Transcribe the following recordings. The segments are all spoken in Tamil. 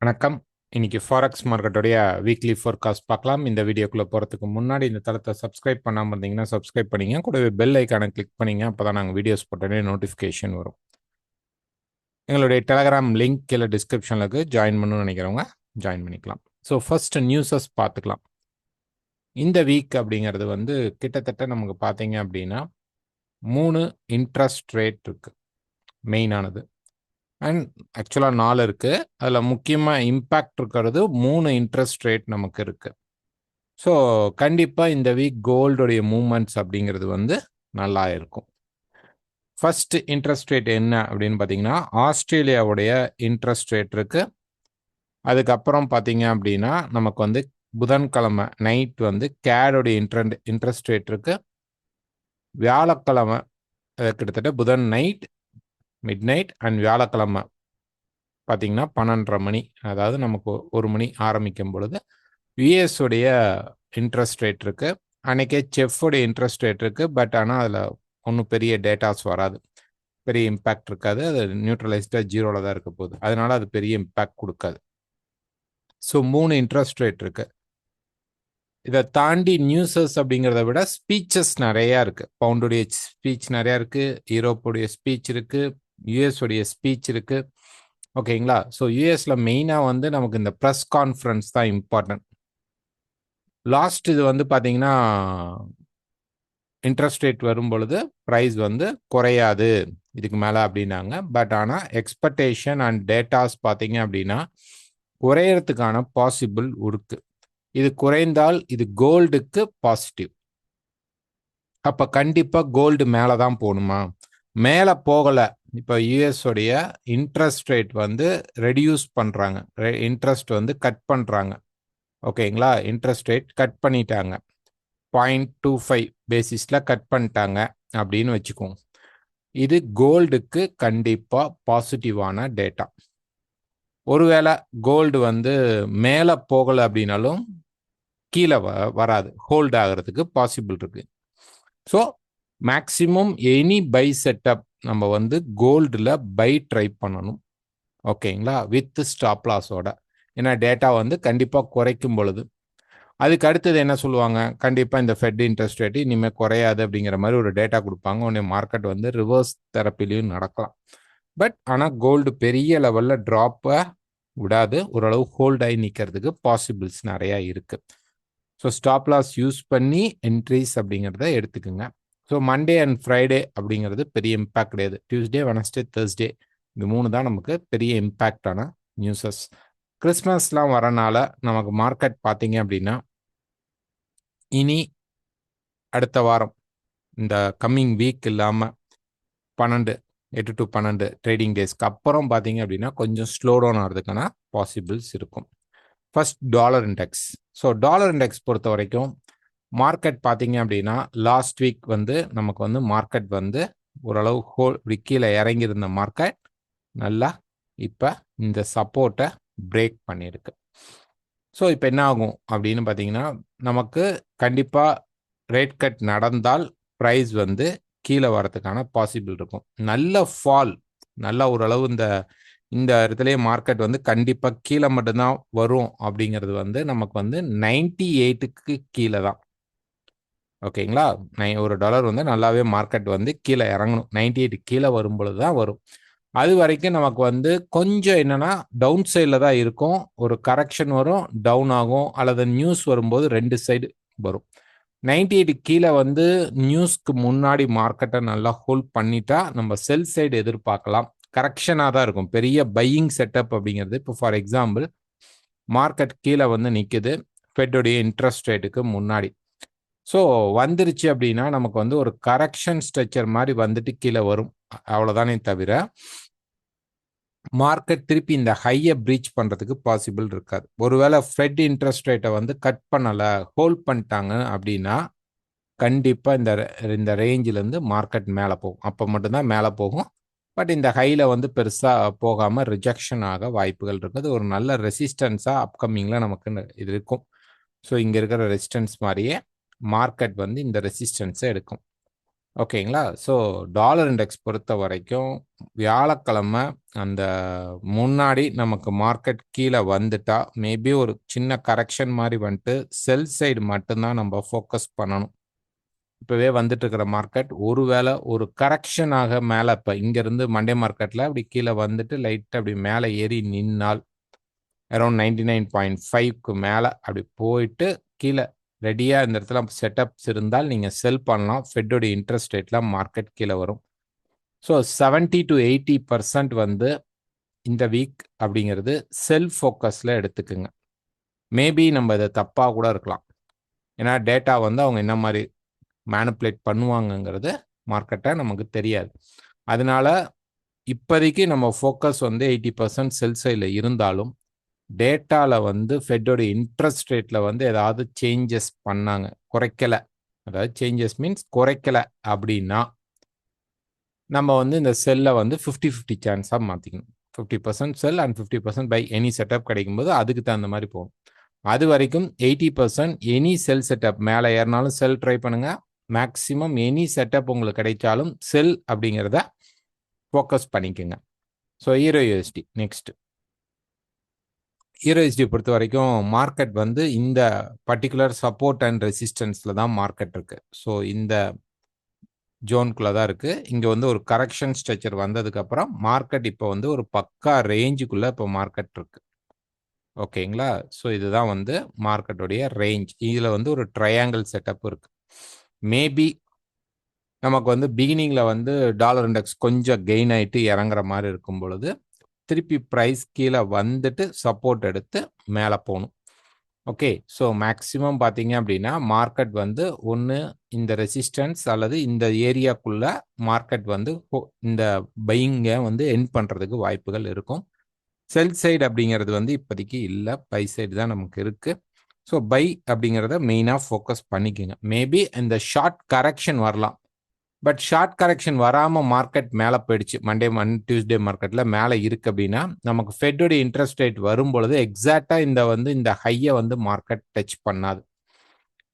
வணக்கம். இன்னைக்கு ஃபாரெக்ஸ் மார்க்கெட்டோடைய வீக்லி ஃபோர்காஸ்ட் பார்க்கலாம். இந்த வீடியோக்குள்ள போறதுக்கு முன்னாடி இந்த தளத்தை சப்ஸ்கிரைப் பண்ணாம இருந்தீங்கன்னா சப்ஸ்கிரைப் பண்ணிங்க. கூடவே பெல் ஐக்கானை கிளிக் பண்ணிங்க. அப்பதான் நாங்கள் வீடியோஸ் போட்டோன்னே நோட்டிஃபிகேஷன் வரும். எங்களுடைய டெலகிராம் லிங்க் கீழே டிஸ்கிரிப்ஷனில் இருக்கு. ஜாயின் பண்ணணும்னு நினைக்கிறவங்க ஜாயின் பண்ணிக்கலாம். ஸோ ஃபர்ஸ்ட் நியூஸஸ் பார்த்துக்கலாம். இந்த வீக் அப்படிங்கிறது வந்து கிட்டத்தட்ட நமக்கு பார்த்தீங்க அப்படின்னா 3 இன்ட்ரெஸ்ட் ரேட் இருக்கு மெயினானது. அண்ட் ஆக்சுவலாக 4 இருக்கு. அதில் முக்கியமாக இம்பேக்ட் இருக்கிறது 3 இன்ட்ரெஸ்ட் ரேட் நமக்கு இருக்கு. ஸோ கண்டிப்பாக இந்த வீக் கோல்டுடைய மூவ்மெண்ட்ஸ் அப்படிங்கிறது வந்து நல்லா இருக்கும். ஃபர்ஸ்ட் இன்ட்ரெஸ்ட் ரேட் என்ன அப்படின்னு பார்த்தீங்கன்னா ஆஸ்திரேலியாவுடைய இன்ட்ரெஸ்ட் ரேட் இருக்கு. அதுக்கப்புறம் பார்த்தீங்க அப்படின்னா நமக்கு வந்து புதன்கிழமை நைட் வந்து கேடோடைய இன்ட்ரெஸ்ட் ரேட் இருக்கு. வியாழக்கிழமை கிட்டத்தட்ட புதன் நைட் மிட் நைட் அண்ட் வியாழக்கிழமை பார்த்தீங்கன்னா 12:30 மணி, அதாவது நமக்கு 1 மணி ஆரம்பிக்கும் பொழுது யுஎஸ் உடைய இன்ட்ரெஸ்ட் ரேட் இருக்கு. அன்னைக்கே செஃபோடைய இன்ட்ரெஸ்ட் ரேட் இருக்கு. பட் ஆனால் அதில் ஒன்றும் பெரிய டேட்டாஸ் வராது, பெரிய இம்பேக்ட் இருக்காது. அது நியூட்ரலைஸ்டாக ஜீரோவில் தான் இருக்க போகுது. அதனால அது பெரிய இம்பேக்ட் கொடுக்காது. ஸோ 3 இன்ட்ரெஸ்ட் ரேட் இருக்கு. இதை தாண்டி நியூஸஸ் அப்படிங்கிறத விட ஸ்பீச்சஸ் நிறையா இருக்கு. பவுண்டுடைய ஸ்பீச் நிறையா இருக்கு, யூரோப்புடைய ஸ்பீச் இருக்கு, யுஎஸ் உடைய ஸ்பீச் இருக்கு. ஓகேங்களா? ஸோ யூஎஸ்ல மெயினாக வந்து நமக்கு இந்த ப்ரெஸ் கான்ஃபரன்ஸ் தான் இம்பார்ட்டன்ட். லாஸ்ட் இது வந்து பார்த்தீங்கன்னா இன்ட்ரெஸ்ட் ரேட் வரும் பொழுது ப்ரைஸ் வந்து குறையாது இதுக்கு மேலே அப்படின்னாங்க. பட் ஆனால் எக்ஸ்பெக்டேஷன் அண்ட் டேட்டாஸ் பார்த்தீங்க அப்படின்னா குறையறதுக்கான பாசிபிள் இருக்கு. இது குறைந்தால் இது கோல்டுக்கு பாசிட்டிவ். அப்போ கண்டிப்பாக கோல்டு மேலே தான் போகணுமா? மேலே போகலை. இப்போ யூஎஸ் உடைய இன்ட்ரெஸ்ட் ரேட் வந்து ரெடியூஸ் பண்ணுறாங்க, இன்ட்ரெஸ்ட் வந்து கட் பண்ணுறாங்க. ஓகேங்களா? இன்ட்ரெஸ்ட் ரேட் கட் பண்ணிட்டாங்க, 0.25 பேசிஸில் கட் பண்ணிட்டாங்க அப்படின்னு வச்சுக்கோங்க. இது கோல்டுக்கு கண்டிப்பாக பாசிட்டிவான டேட்டா. ஒருவேளை கோல்டு வந்து மேலே போகலை அப்படின்னாலும் கீழே வராது, ஹோல்ட் ஆகிறதுக்கு பாசிபிள் இருக்கு. So maximum any buy setup நம்ம வந்து கோல்டில் பை ட்ரை பண்ணணும். ஓகேங்களா? வித் ஸ்டாப் லாஸோட. ஏன்னா டேட்டா வந்து கண்டிப்பாக குறைக்கும் பொழுது அதுக்கு அடுத்தது என்ன சொல்லுவாங்க, கண்டிப்பாக இந்த ஃபெட் இன்ட்ரெஸ்ட் ரேட் இனிமேல் குறையாது அப்படிங்கிற மாதிரி ஒரு டேட்டா கொடுப்பாங்க. உடனே மார்க்கெட் வந்து ரிவர்ஸ் தெரப்பிலையும் நடக்கலாம். பட் ஆனால் கோல்டு பெரிய லெவலில் ட்ராப்பை விடாது, ஓரளவு ஹோல்ட் ஆகி நிற்கிறதுக்கு பாசிபிள்ஸ் நிறையா இருக்கு. ஸோ ஸ்டாப் லாஸ் யூஸ் பண்ணி என்ட்ரிஸ் அப்படிங்கிறத எடுத்துக்கோங்க. ஸோ மண்டே அண்ட் ஃப்ரைடே அப்படிங்கிறது பெரிய இம்பேக்ட் கிடையாது. டியூஸ்டே, வெனஸ்டே, தேர்ஸ்டே இந்த 3 தான் நமக்கு பெரிய இம்பேக்டான நியூஸஸ். கிறிஸ்மஸ்லாம் வரனால நமக்கு மார்க்கெட் பார்த்தீங்க அப்படின்னா இனி அடுத்த வாரம் இந்த கம்மிங் வீக் இல்லாமல் 8 to 12 ட்ரேடிங் டேஸ்க்கு அப்புறம் பார்த்தீங்க அப்படின்னா கொஞ்சம் ஸ்லோ டவுன் ஆகிறதுக்கான பாசிபிள்ஸ் இருக்கும். First dollar index. So dollar index பொறுத்த வரைக்கும் மார்க்கெட் பார்த்தீங்க அப்படின்னா லாஸ்ட் வீக் வந்து நமக்கு வந்து மார்க்கெட் வந்து ஓரளவு கீழே இறங்கியிருந்த மார்க்கெட் நல்லா இப்போ இந்த சப்போர்ட்டை பிரேக் பண்ணியிருக்கு. ஸோ இப்போ என்ன ஆகும் அப்படின்னு பார்த்தீங்கன்னா நமக்கு கண்டிப்பாக ரேட் கட் நடந்தால் ப்ரைஸ் வந்து கீழே வரதுக்கான பாசிபிள் இருக்கும். நல்ல ஃபால், நல்ல ஓரளவு இந்த இடத்துலயே மார்க்கெட் வந்து கண்டிப்பாக கீழே மட்டும்தான் வரும் அப்படிங்கிறது வந்து நமக்கு வந்து 98க்கு கீழே தான். ஓகேங்களா? ஒரு டாலர் வந்து நல்லாவே மார்க்கெட் வந்து கீழே இறங்கணும், 98 கீழே வரும் பொழுது தான் வரும். அது வரைக்கும் நமக்கு வந்து கொஞ்சம் என்னன்னா டவுன் சைடில் தான் இருக்கும். ஒரு கரெக்ஷன் வரும், டவுன் ஆகும், அல்லது நியூஸ் வரும்போது 2 சைடு வரும். 98 கீழே வந்து நியூஸ்க்கு முன்னாடி மார்க்கெட்டை நல்லா ஹோல்ட் பண்ணிட்டா நம்ம செல் சைடு எதிர்பார்க்கலாம். கரெக்ஷனாக தான் இருக்கும், பெரிய பையிங் செட்டப் அப்படிங்கிறது. இப்போ ஃபார் எக்ஸாம்பிள் மார்க்கெட் கீழே வந்து நிற்குது ஃபெட்டுடைய இன்ட்ரெஸ்ட் ரேட்டுக்கு முன்னாடி. ஸோ வந்துருச்சு அப்படின்னா நமக்கு வந்து ஒரு கரெக்ஷன் ஸ்ட்ரக்சர் மாதிரி வந்துட்டு கீழே வரும், அவ்வளோதானே தவிர மார்க்கெட் திருப்பி இந்த ஹையை பிரீச் பண்ணுறதுக்கு பாசிபிள் இருக்காது. ஒருவேளை ஃபெட் இன்ட்ரெஸ்ட் ரேட்டை வந்து கட் பண்ணலை, ஹோல்ட் பண்ணிட்டாங்க அப்படின்னா கண்டிப்பாக இந்த ரேஞ்சிலேருந்து மார்க்கெட் மேலே போகும். அப்போ மட்டும்தான் மேலே போகும். பட் இந்த ஹையில் வந்து பெருசாக போகாமல் ரிஜெக்ஷன் ஆக வாய்ப்புகள் இருக்குது. ஒரு நல்ல ரெசிஸ்டன்ஸாக அப்கமிங்கில் நமக்கு இது இருக்கும். ஸோ இங்கே இருக்கிற ரெசிஸ்டன்ஸ் மாதிரியே மார்க்கெட் வந்து இந்த ரெசிஸ்டன்ஸை எடுக்கும். ஓகேங்களா? ஸோ டாலர் இண்டெக்ஸ் பொறுத்த வரைக்கும் வியாழக்கிழமை அந்த முன்னாடி நமக்கு மார்க்கெட் கீழ வந்துட்டா, மேபி ஒரு சின்ன கரெக்ஷன் மாரி வந்துட்டு, செல் சைடு மட்டும் தான் நம்ம ஃபோக்கஸ் பண்ணணும். இப்பவே வந்துட்டு இருக்கிற மார்க்கெட் ஒருவேளை ஒரு கரெக்ஷனாக மேல இப்ப இங்கருந்து மண்டே மார்க்கெட்ல அப்படி கீழ வந்துட்டு லைட்டா அப்படி மேல ஏறி நின்னால், அரவுண்ட் 99.5க்கு மேல அப்படி போயிட்டு கீழ ரெடியா இந்த இடத்துல செட்டப்ஸ் இருந்தால் நீங்க செல் பண்ணலாம். ஃபெட்டோட இன்ட்ரெஸ்ட் ரேட்ல மார்க்கெட் கீழ வரும். ஸோ 70-80% வந்து இந்த வீக் அப்படிங்கிறது செல் ஃபோக்கஸ்ல எடுத்துக்குங்க. மேபி நம்ம இத தப்பா கூட இருக்கலாம். ஏன்னா டேட்டா வந்து அவங்க என்ன மாரி மேனிபுலேட் பண்ணுவாங்கங்கிறது மார்க்கெட்ட நமக்கு தெரியாது. அதனால இப்போதைக்கு நம்ம ஃபோக்கஸ் வந்து 80% செல் சைட்ல இருந்தாலும், டேட்டால வந்து ஃபெட்டோட இன்ட்ரெஸ்ட் ரேட்ல வந்து ஏதாவது சேஞ்சஸ் பண்ணாங்க, குறைக்கல. அதாவது சேஞ்சஸ் மீன்ஸ் குறைக்கல அப்படின்னா, நம்ம வந்து இந்த செல்ல வந்து 50-50 சான்ஸா மாத்திக்கணும். 50% செல் அண்ட் 50% பை எனி செட்டப் கிடைக்கும்போது அதுக்கு தகுந்த மாரி போகும். அதுவரைக்கும் 80% எனி செல் செட்டப் மேல ஏறினாலும் செல் ட்ரை பண்ணுங்க. மேக்ஸிமம் எனி செட்டப் உங்களுக்கு கிடைச்சாலும் செல் அப்படிங்கிறத ஃபோக்கஸ் பண்ணிக்கங்க. ஸோ ஈரோ யூஎஸ்டி நெக்ஸ்ட். ஈரோ யூஎஸ்டி பொறுத்த வரைக்கும் மார்க்கெட் வந்து இந்த பர்ட்டிகுலர் சப்போர்ட் அண்ட் ரெசிஸ்டன்ஸ்ல தான் மார்க்கெட் இருக்கு. ஸோ இந்த ஜோன்குள்ள தான் இருக்கு. இங்க வந்து ஒரு கரெக்ஷன் ஸ்ட்ரக்சர் வந்ததுக்கு அப்புறம் மார்க்கெட் இப்போ வந்து ஒரு பக்கா ரேஞ்சுக்குள்ள இப்போ மார்க்கெட் இருக்கு. ஓகேங்களா? ஸோ இதுதான் வந்து மார்க்கெட்டுடைய ரேஞ்ச். இதுல வந்து ஒரு ட்ரையாங்கிள் செட்டப் இருக்கு. மேபி நமக்கு வந்து பிகினிங்ல வந்து டாலர் இண்டெக்ஸ் கொஞ்சம் கெயின் ஆயிட்டு இறங்குற மாரி இருக்கும் பொழுது, திருப்பி பிரைஸ் கீழ வந்துட்டு சப்போர்ட் எடுத்து மேல போணும். ஓகே. ஸோ மேக்ஸிமம் பார்த்தீங்க அப்படின்னா, மார்க்கெட் வந்து ஒண்ணு இந்த ரெசிஸ்டன்ஸ் அல்லது இந்த ஏரியாக்குள்ள மார்க்கெட் வந்து இந்த பையிங்க வந்து எண்ட் பண்றதுக்கு வாய்ப்புகள் இருக்கும். செல் சைடு அப்படிங்கிறது வந்து இப்போதைக்கு இல்ல. பை சைடு தான் நமக்கு இருக்கு. ஸோ பை அப்படிங்கிறத மெயினா ஃபோக்கஸ் பண்ணிக்கங்க. மேபி இந்த ஷார்ட் கரெக்ஷன் வரலாம். பட் ஷார்ட் கரெக்ஷன் வராம மார்க்கெட் மேல போயிடுச்சு. டியூஸ்டே மார்க்கெட்ல மேல இருக்கு அப்படின்னா, நமக்கு ஃபெட்டோட இன்ட்ரெஸ்ட் ரேட் வரும்பொழுது எக்ஸாக்ட்டா இந்த ஹைய வந்து மார்க்கெட் டச் பண்ணாது.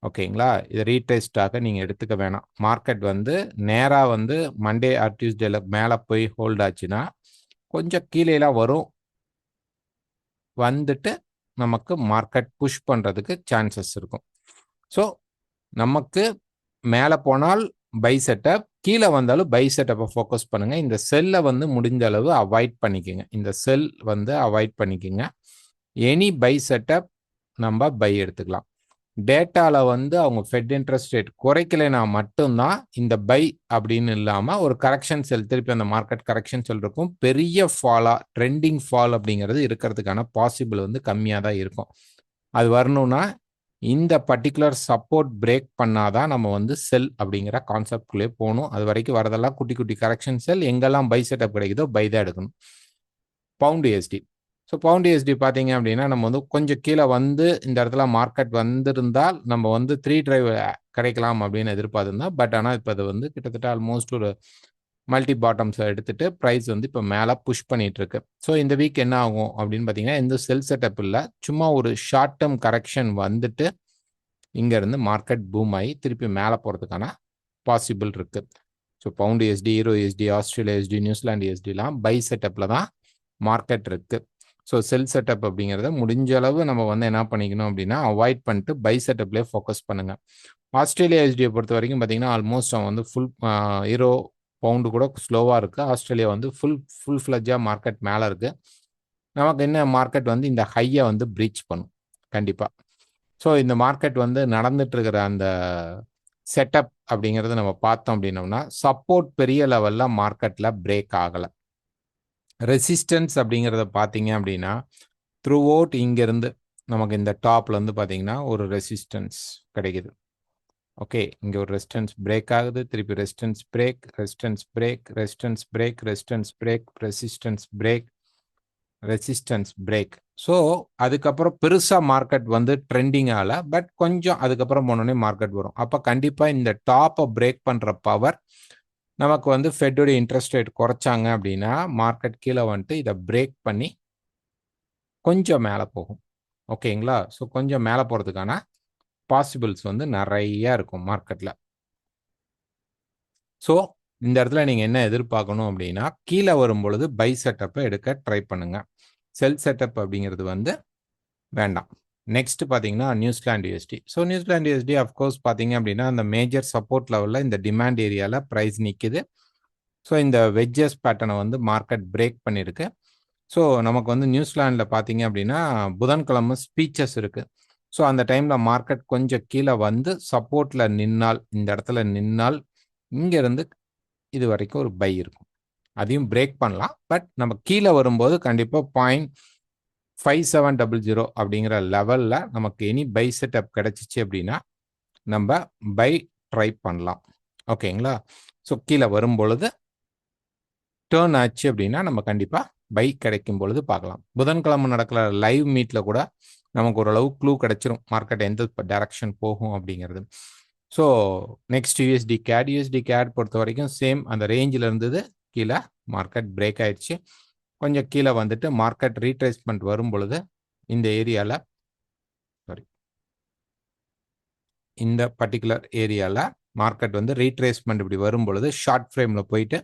ஓகேங்களா? இத ரீட்ரேஸ்ட் ஆக நீங்க எடுத்துக்க வேணாம். மார்க்கெட் வந்து நேரா வந்து மண்டே ஆர் டியூஸ்டேல மேல போய் ஹோல்ட் ஆச்சுன்னா, கொஞ்சம் கீழேலாம் வரும். வந்துட்டு நமக்கு மார்க்கெட் புஷ் பண்றதுக்கு சான்சஸ் இருக்கும். ஸோ நமக்கு மேல போனால் பை செட்டப், கீழ வந்தாலும் பை செட்டப்ப ஃபோக்கஸ் பண்ணுங்க. இந்த செல்ல வந்து முடிஞ்ச அளவு அவாய்ட் பண்ணிக்கங்க. இந்த செல் வந்து அவாய்ட் பண்ணிக்கங்க. எனி பை செட்டப் நம்ப பை எடுத்துக்கலாம். டேட்டால வந்து அவங்க ஃபெட் இன்ட்ரெஸ்ட் ரேட் குறைக்கலைனா மட்டும் தான் இந்த பை அப்படின்னு இல்லாம ஒரு கரெக்ஷன் செல் திருப்பி அந்த மார்க்கெட் கரெக்ஷன் செல் இருக்கும். பெரிய ஃபாலா ட்ரெண்டிங் ஃபால் அப்படிங்கிறது இருக்கிறதுக்கான பாசிபிள் வந்து கம்மியா தான் இருக்கும். அது வரணும்னா இந்த பர்ட்டிகுலர் சப்போர்ட் பிரேக் பண்ணாதான் நம்ம வந்து செல் அப்படிங்கிற கான்செப்ட்குள்ளே போகணும். அது வரைக்கும் வரதெல்லாம் குட்டி குட்டி கரெக்ஷன் செல். எங்கெல்லாம் பை செட்டப் கிடைக்குதோ பை தான் எடுக்கணும். Pound USD. So pound USD பார்த்தீங்க அப்படின்னா, நம்ம வந்து கொஞ்சம் கீழ வந்து இந்த இடத்துல மார்க்கெட் வந்திருந்தால், நம்ம வந்து 3 டிரைவ் கிடைக்கலாம் அப்படின்னு எதிர்பார்த்திருந்தோம். பட் ஆனா இப்ப அது வந்து கிட்டத்தட்ட ஆல்மோஸ்ட் ஒரு மல்டி பாட்டம்ஸ எடுத்துட்டு பிரைஸ் வந்து இப்ப மேல புஷ் பண்ணிட்டு இருக்கு. ஸோ இந்த வீக் என்ன ஆகும் அப்படின்னு பார்த்தீங்கன்னா, எந்த செல் செட்டப் இல்ல. சும்மா ஒரு ஷார்ட் டெர்ம் கரெக்ஷன் வந்துட்டு, இங்க இருந்து மார்க்கெட் பூம் ஆயி திருப்பி மேல போறதுக்கான பாசிபிள் இருக்கு. So pound USD, euro USD, Australia USD, New Zealand யூஎஸ்டிலாம் பை செட்டப்ல தான் மார்க்கெட் இருக்கு. ஸோ செல் செட்டப் அப்படிங்கிறத முடிஞ்ச அளவு நம்ம வந்து என்ன பண்ணிக்கணும் அப்படின்னா, அவாய்ட் பண்ணிட்டு பை செட்டப்லேயே ஃபோக்கஸ் பண்ணுங்க. ஆஸ்திரேலியா யூஎஸ்டியை பொறுத்த வரைக்கும் பார்த்தீங்கன்னா, ஆல்மோஸ்ட் அவன் வந்து ஈரோ, பவுண்டு கூட ஸ்லோவா இருக்கு. ஆஸ்திரேலியா வந்து ஃபுல் ஃப்ளட்ஜா மார்க்கெட் மேல இருக்கு. நமக்கு என்ன மார்க்கெட் வந்து இந்த ஹைய வந்து பிரீச் பண்ணும். கண்டிப்பா. ஸோ இந்த மார்க்கெட் வந்து நடந்துட்டு இருக்கிற அந்த செட்டப் அப்படிங்கிறத நம்ம பார்த்தோம் அப்படின்னோம்னா, சப்போர்ட் பெரிய லெவல்ல மார்க்கெட்ல பிரேக் ஆகல. ரெசிஸ்டன்ஸ் அப்படிங்கிறத பார்த்தீங்க அப்படின்னா, த்ரூ அவுட் இங்கிருந்து நமக்கு இந்த டாப்ல இருந்து பார்த்தீங்கன்னா, ஒரு ரெசிஸ்டன்ஸ் கிடைக்குது. ஓகே. இங்க ஒரு ரெசிஸ்டன்ஸ் பிரேக் ஆகுது. திருப்பி resistance break, resistance break, resistance break, resistance break, resistance break, resistance break. So அதுக்கப்புறம் பெருசா மார்க்கெட் வந்து ட்ரெண்டிங் ஆகல. பட் கொஞ்சம் அதுக்கப்புறம் போனோனே மார்க்கெட் வரும். அப்ப கண்டிப்பா இந்த டாப்ப பிரேக் பண்ற பவர் நமக்கு வந்து ஃபெட்டோட இன்ட்ரெஸ்ட் ரேட் குறைச்சாங்க அப்படின்னா, மார்க்கெட் கீழ வந்துட்டு இத பிரேக் பண்ணி கொஞ்சம் மேல போகும். ஓகேங்களா? ஸோ கொஞ்சம் மேல போறதுக்கான பாசிபிள்ஸ் வந்து நெறைய இருக்கும் மார்க்கெட்ல. ஸோ இந்த இடத்துல நீங்க என்ன எதிர்பார்க்கணும் அப்படின்னா, கீழ வரும்பொழுது பை செட்டப்ப எடுக்க ட்ரை பண்ணுங்க. செல் செட்டப் அப்படிங்கிறது வந்து வேண்டாம். நெக்ஸ்ட் பார்த்தீங்கன்னா, New Zealand UST. So New Zealand UST of course பார்த்தீங்க அப்படின்னா, அந்த மேஜர் சப்போர்ட் லெவல்ல இந்த டிமாண்ட் ஏரியால பிரைஸ் நிக்குது. ஸோ இந்த வெட்ஜஸ் பேட்டர்னை வந்து மார்க்கெட் பிரேக் பண்ணியிருக்கு. ஸோ நமக்கு வந்து நியூசிலாண்டில் பார்த்தீங்க அப்படின்னா புதன்கிழமை ஸ்பீச்சஸ் இருக்கு. ஸோ அந்த டைமில் மார்க்கெட் கொஞ்சம் கீழே வந்து சப்போர்ட்டில் நின்னால், இந்த இடத்துல நின்னால் இங்கேருந்து இது வரைக்கும் ஒரு பை இருக்கும். அதையும் பிரேக் பண்ணலாம். பட் நம்ம கீழே வரும்போது கண்டிப்பாக 0.5700 அப்படிங்கிற லெவலில் நமக்கு எனி பை செட்டப் கிடைச்சிச்சு அப்படின்னா நம்ம பை ட்ரை பண்ணலாம். ஓகேங்களா? ஸோ கீழே வரும்பொழுது டேர்ன் ஆச்சு அப்படின்னா நம்ம கண்டிப்பாக பை கிடைக்கும் பொழுது பார்க்கலாம். புதன்கிழமை நடக்கிற லைவ் மீட்டில் கூட நமக்கு ஓரளவு க்ளூ கிடைச்சிரும் மார்க்கெட் எந்த டைரக்ஷன் போகும் அப்படிங்கிறது. ஸோ நெக்ஸ்ட் யூஎஸ்டி கேட் பொறுத்த வரைக்கும் சேம் அந்த ரேஞ்சில் இருந்தது, கீழே மார்க்கெட் பிரேக் ஆயிடுச்சு. கொஞ்சம் கீழே வந்துட்டு மார்க்கெட் ரீட்ரேஸ்மெண்ட் வரும் பொழுது இந்த ஏரியாவில் இந்த பர்டிகுலர் ஏரியாவில் மார்க்கெட் வந்து ரீட்ரேஸ்மெண்ட் இப்படி வரும் பொழுது ஷார்ட் ஃப்ரேமில் போயிட்டு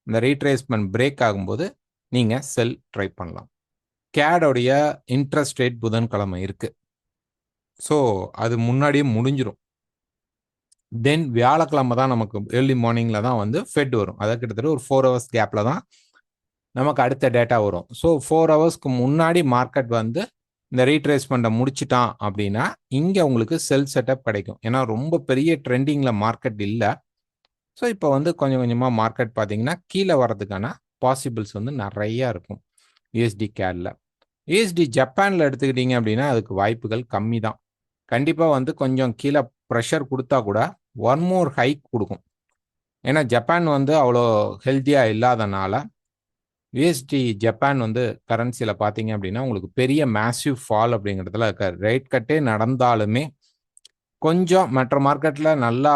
இந்த ரீட்ரேஸ்மெண்ட் பிரேக் ஆகும்போது நீங்கள் செல் ட்ரை பண்ணலாம். கேடோடைய இன்ட்ரெஸ்ட் ரேட் புதன்கிழமை இருக்கு. ஸோ அது முன்னாடியே முடிஞ்சிடும். தென் வியாழக்கிழமை தான் நமக்கு ஏர்லி மார்னிங்கில் தான் வந்து ஃபெட் வரும். அதாவது கிட்டத்தட்ட ஒரு 4 ஹவர்ஸ் கேப்பில் தான் நமக்கு அடுத்த டேட்டா வரும். ஸோ 4 ஹவர்ஸ்க்கு முன்னாடி மார்க்கெட் வந்து இந்த ரீட்ரேஸ்மெண்ட்டை முடிச்சிட்டான் அப்படின்னா இங்கே உங்களுக்கு செல் செட்டப் கிடைக்கும். ஏன்னா ரொம்ப பெரிய ட்ரெண்டிங்கில் மார்க்கெட் இல்லை. ஸோ இப்போ வந்து கொஞ்சம் கொஞ்சமாக மார்க்கெட் பார்த்தீங்கன்னா கீழே வர்றதுக்கான பாசிபிள்ஸ் வந்து நிறையா இருக்கும் யூஎஸ்டி கேடில். யூஎஸ்டி ஜப்பானில் எடுத்துக்கிட்டீங்க அப்படின்னா அதுக்கு வாய்ப்புகள் கம்மி தான். கண்டிப்பாக வந்து கொஞ்சம் கீழே ப்ரெஷர் கொடுத்தா கூட ஒன் மோர் ஹைக் கொடுக்கும். ஏன்னா ஜப்பான் வந்து அவ்வளோ ஹெல்த்தியாக இல்லாதனால யூஎஸ்டி ஜப்பான் வந்து கரன்சியில் பார்த்தீங்க அப்படின்னா உங்களுக்கு பெரிய மேசிவ் ஃபால் அப்படிங்கிறதுல இருக்க ரேட் கட்டே நடந்தாலுமே கொஞ்சம் மற்ற மார்க்கெட்டில் நல்லா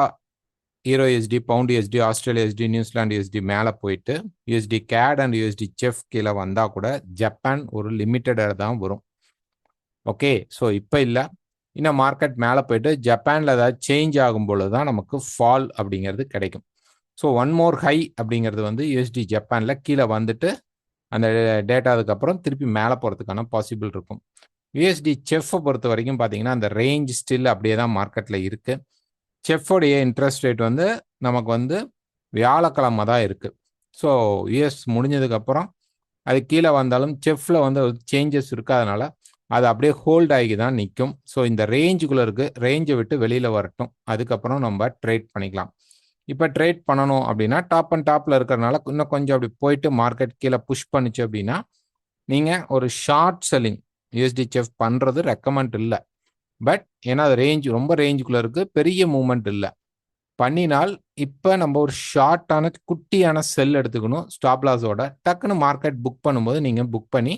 euro USD, pound USD, Australia USD, New Zealand USD மேலே போயிட்டு USD CAD and USD CHF கீழே வந்தால் கூட ஜப்பான் ஒரு லிமிட்டடாக தான் வரும். ஓகே, ஸோ இப்போ இல்லை, இன்னும் மார்க்கெட் மேலே போயிட்டு ஜப்பானில் ஏதாவது சேஞ்ச் ஆகும் பொழுது தான் நமக்கு ஃபால் அப்படிங்கிறது கிடைக்கும். ஸோ ஒன் மோர் ஹை அப்படிங்கிறது வந்து யூஎஸ்டி ஜப்பானில் கீழே வந்துட்டு அந்த டேட்டா அதுக்கப்புறம் திருப்பி மேலே போகிறதுக்கான பாசிபிள் இருக்கும். யூஎஸ்டி செஃப்பை பொறுத்த வரைக்கும் பார்த்தீங்கன்னா அந்த ரேஞ்ச் ஸ்டில் அப்படியே தான் மார்க்கெட்டில் இருக்குது. செஃப்போடைய இன்ட்ரெஸ்ட் ரேட் வந்து நமக்கு வந்து வியாழக்கிழமை தான் இருக்குது. ஸோ யூஎஸ் முடிஞ்சதுக்கப்புறம் அது கீழே வந்தாலும் செஃப்பில் வந்து சேஞ்சஸ் இருக்காதனால அது அப்படியே ஹோல்ட் ஆகி தான் நிற்கும். ஸோ இந்த ரேஞ்சுக்குள்ளே இருக்குது, ரேஞ்சை விட்டு வெளியில் வரட்டும், அதுக்கப்புறம் நம்ம ட்ரேட் பண்ணிக்கலாம். இப்போ ட்ரேட் பண்ணணும் அப்படின்னா டாப் அண்ட் டாப்பில் இருக்கிறனால இன்னும் கொஞ்சம் அப்படி போயிட்டு மார்க்கெட் கீழே புஷ் பண்ணிச்சு அப்படின்னா நீங்கள் ஒரு ஷார்ட் செல்லிங் யூஎஸ்டி செஃப் பண்ணுறது ரெக்கமெண்ட் இல்லை. பட் ஏன்னா அது ரேஞ்ச் ரொம்ப ரேஞ்சுக்குள்ளே இருக்குது, பெரிய மூவ்மெண்ட் இல்லை. பண்ணினால் இப்போ நம்ம ஒரு ஷார்ட்டான குட்டியான செல் எடுத்துக்கணும் ஸ்டாப் லாஸோட. டக்குன்னு மார்க்கெட் புக் பண்ணும்போது நீங்கள் புக் பண்ணி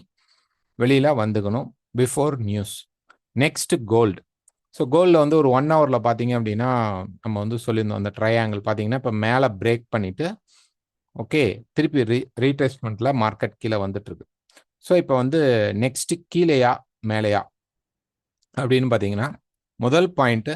வெளியில் வந்துக்கணும் before news. Next gold. So கோல்டில் வந்து ஒரு 1 ஹவரில் பார்த்தீங்க அப்படின்னா நம்ம வந்து சொல்லியிருந்தோம் அந்த ட்ரையாங்கிள் பார்த்தீங்கன்னா இப்போ மேலே பிரேக் பண்ணிவிட்டு ஓகே திருப்பி ரீட்ரேஸ்மெண்ட்டில் மார்க்கெட் கீழே வந்துட்டுருக்கு. ஸோ இப்போ வந்து நெக்ஸ்ட்டு கீழேயா மேலேயா அப்படின்னு பார்த்தீங்கன்னா முதல் பாயிண்ட்டு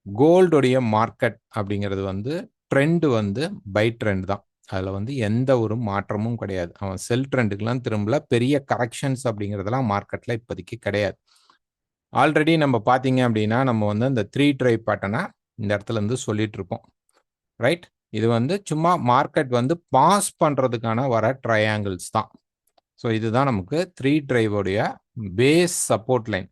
கோல்டுடைய மார்க்கெட் அப்படிங்கிறது வந்து ட்ரெண்டு வந்து பை ட்ரெண்ட் தான். அதில் வந்து எந்த ஒரு மாற்றமும் கிடையாது. அவன் செல் ட்ரெண்டுக்கெலாம் திரும்பல, பெரிய கரெக்ஷன்ஸ் அப்படிங்கிறதெல்லாம் மார்க்கெட்டில் இப்போதைக்கு கிடையாது. ஆல்ரெடி நம்ம பார்த்தீங்க அப்படின்னா நம்ம வந்து இந்த 3 ட்ரை பேட்டர்னை இந்த இடத்துல இருந்து சொல்லிட்டு இருப்போம், ரைட்? இது வந்து சும்மா மார்க்கெட் வந்து பாஸ் பண்ணுறதுக்கான வர ட்ரையாங்கிள்ஸ் தான். ஸோ இதுதான் நமக்கு 3 ட்ரைவோடைய பேஸ் சப்போர்ட் லைன்.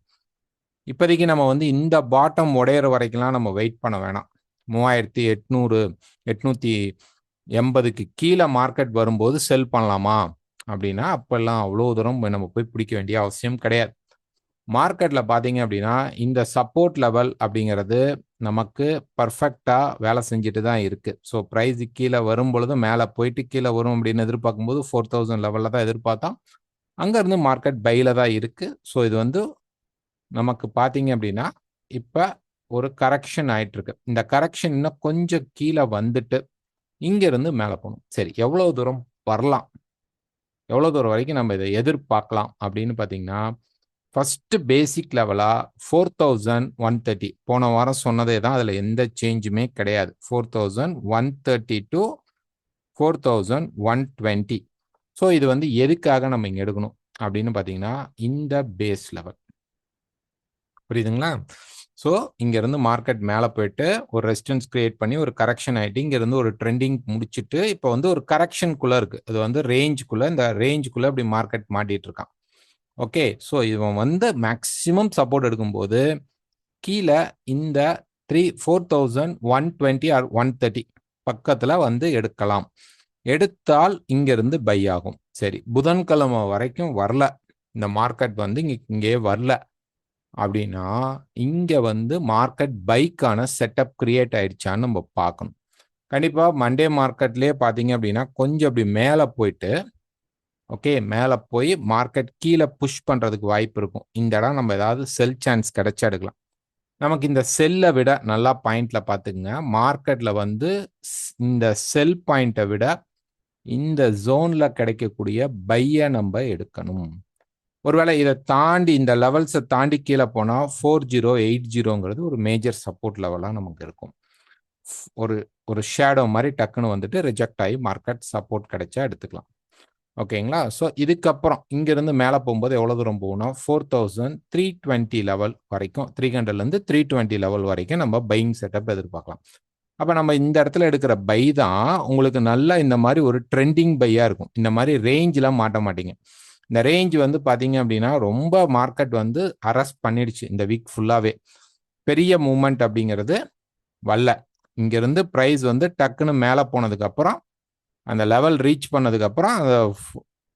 இப்போதைக்கு நம்ம வந்து இந்த பாட்டம் உடையிற வரைக்கும்லாம் நம்ம வெயிட் பண்ண வேணாம். 3800 880க்கு கீழே மார்க்கெட் வரும்போது செல் பண்ணலாமா அப்படின்னா அப்பெல்லாம் அவ்வளோ தூரம் நம்ம போய் பிடிக்க வேண்டிய அவசியம் கிடையாது. மார்க்கெட்டில் பார்த்தீங்க அப்படின்னா இந்த சப்போர்ட் லெவல் அப்படிங்கிறது நமக்கு பர்ஃபெக்டாக வேலை செஞ்சுட்டு தான் இருக்குது. ஸோ ப்ரைஸ் கீழே வரும் பொழுது மேலே போயிட்டு கீழே வரும் அப்படின்னு எதிர்பார்க்கும்போது 4000 லெவலில் தான் எதிர்பார்த்தோம். அங்கேருந்து மார்க்கெட் பையில் தான் இருக்குது. ஸோ இது வந்து நமக்கு பார்த்தீங்க அப்படின்னா இப்போ ஒரு கரெக்ஷன் ஆயிட்டு இருக்கு. இந்த கரெக்ஷன் இன்னும் கொஞ்சம் கீழே வந்துட்டு இங்கிருந்து மேலே போகணும். சரி, எவ்வளோ தூரம் வரலாம், எவ்வளோ தூரம் வரைக்கும் நம்ம இதை எதிர்பார்க்கலாம் அப்படின்னு பார்த்தீங்கன்னா ஃபர்ஸ்ட் பேசிக் லெவலா 4130. போன வாரம் சொன்னதே தான், அதில் எந்த சேஞ்சுமே கிடையாது. 4130 டு 4120. ஸோ இது வந்து எதுக்காக நம்ம இங்கே எடுக்கணும் அப்படின்னு பார்த்தீங்கன்னா, இந்த பேஸ் லெவல். புரியுதுங்களா? ஸோ இங்கேருந்து மார்க்கெட் மேலே போயிட்டு ஒரு ரெசிஸ்டன்ஸ் கிரியேட் பண்ணி ஒரு கரெக்ஷன் ஆகிட்டு இங்கேருந்து ஒரு ட்ரெண்டிங் முடிச்சுட்டு இப்போ வந்து ஒரு கரெக்ஷனுக்குள்ளே இருக்குது. அது வந்து ரேஞ்சுக்குள்ளே, இந்த ரேஞ்சுக்குள்ளே இப்படி மார்க்கெட் மாட்டிட்டு இருக்கான். ஓகே, ஸோ இவன் வந்து மேக்ஸிமம் சப்போர்ட் எடுக்கும்போது கீழே இந்த 4120 ஆர் 130 பக்கத்தில் வந்து எடுக்கலாம். எடுத்தால் இங்கிருந்து பை ஆகும். சரி, புதன்கிழமை வரைக்கும் வரல, இந்த மார்க்கெட் வந்து இங்கே வரல அப்படின்னா இங்க வந்து மார்க்கெட் பைக்கான செட்டப் கிரியேட் ஆயிடுச்சான்னு நம்ம பார்க்கணும். கண்டிப்பா மண்டே மார்க்கெட்லயே பாத்தீங்க அப்படின்னா கொஞ்சம் அப்படி மேலே போயிட்டு, ஓகே, மேலே போய் மார்க்கெட் கீழே புஷ் பண்றதுக்கு வாய்ப்பு இருக்கும். இந்த இடம் நம்ம ஏதாவது செல் சான்ஸ் கிடைச்சா எடுக்கலாம். நமக்கு இந்த செல்லை விட நல்லா பாயிண்ட்ல பாத்துக்குங்க, மார்க்கெட்ல வந்து இந்த செல் பாயிண்ட்டை விட இந்த ஜோன்ல கிடைக்கக்கூடிய பையை நம்ம எடுக்கணும். ஒருவேளை இதை தாண்டி இந்த லெவல்ஸை தாண்டி கீழே போனால் 4080ங்கிறது ஒரு மேஜர் சப்போர்ட் லெவலாக நமக்கு இருக்கும். ஒரு ஒரு ஷேடோ மாதிரி டக்குன்னு வந்துட்டு ரிஜெக்ட் ஆகி மார்க்கெட் சப்போர்ட் கிடைச்சா எடுத்துக்கலாம். ஓகேங்களா? ஸோ இதுக்கப்புறம் இங்கிருந்து மேலே போகும்போது எவ்வளோ தூரம் போகணும்னா 4320 லெவல் வரைக்கும், 300லேருந்து 320 லெவல் வரைக்கும் நம்ம பையிங் செட்டப் எதிர்பார்க்கலாம். அப்போ நம்ம இந்த இடத்துல எடுக்கிற பை தான் உங்களுக்கு நல்லா இந்த மாதிரி ஒரு ட்ரெண்டிங் பையாக இருக்கும். இந்த மாதிரி ரேஞ்செலாம் மாட்ட மாட்டீங்க. இந்த ரேஞ்ச் வந்து பார்த்தீங்க அப்படின்னா ரொம்ப மார்க்கெட் வந்து அரெஸ்ட் பண்ணிடுச்சு இந்த வீக் ஃபுல்லாகவே. பெரிய மூமெண்ட் அப்படிங்கிறது வரல. இங்கேருந்து ப்ரைஸ் வந்து டக்குன்னு மேலே போனதுக்கப்புறம் அந்த லெவல் ரீச் பண்ணதுக்கப்புறம் அந்த